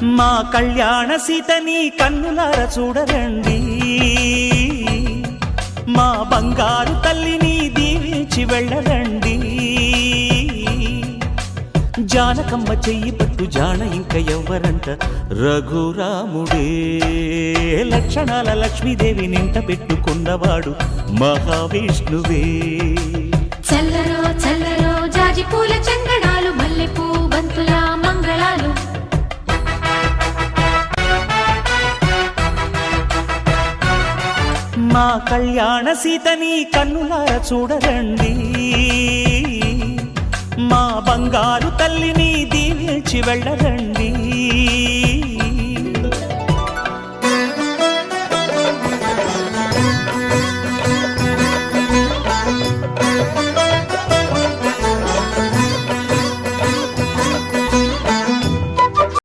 మా కళ్యాణ సీతని కన్నులార చూడరండి, మా బంగారు తల్లిని దీవించి వెళ్ళరండి. జానకమ్మ చెయ్యి పట్టు జాన ఇంక ఎవ్వరంట, రఘురాముడే లక్షణాల లక్ష్మీదేవి నింట పెట్టుకున్నవాడు మహావిష్ణువే. చల్లరో చల్లరో జాజి పూల చందనాలు, మల్లెపూ బంతుల మంగళాలు. మా కళ్యాణ సీతని కన్నులార చూడరండి, మా బంగారు తల్లిని దీవించి వెళ్ళరండి.